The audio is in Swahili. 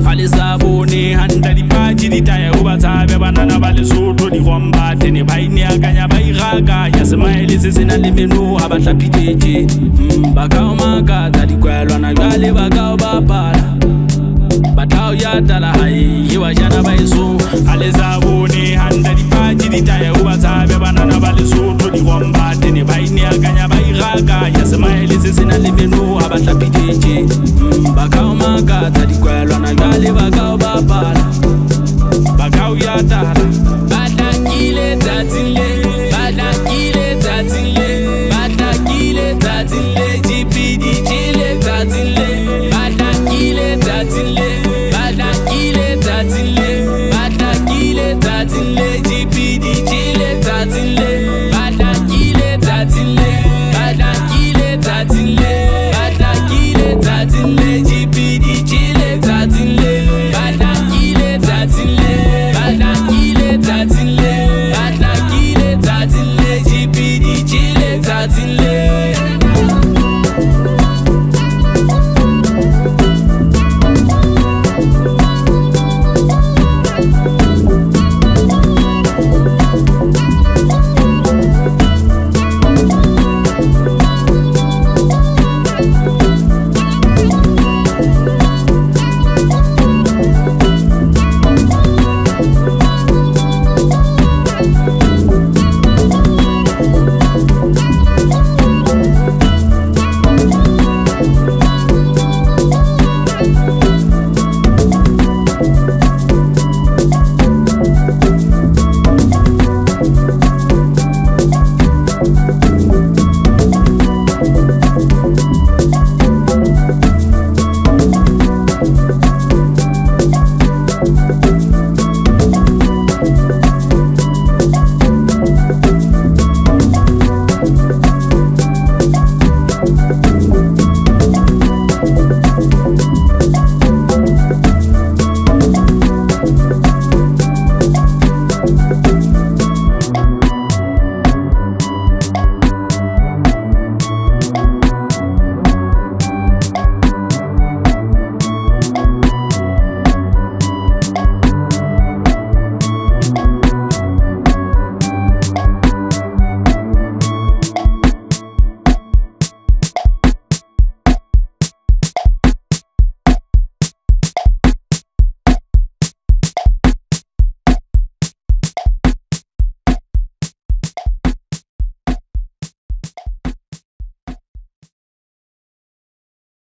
Alisabone handa di paji di taya uba tabe banana bale soto di kombate ne baini akanya bairaga ya smile sesena le menu abatla piteje bakao makata di kwelwa na gale bakao bapala batao ya dala hai yiwa jana baiso alisabone handa di paji di taya uba tabe banana bale soto di kombate ne baini akanya bairaga ya smile sesena le menu abatla piteje bakao makata di kwelwa na gale bakao bapala bakao ya dala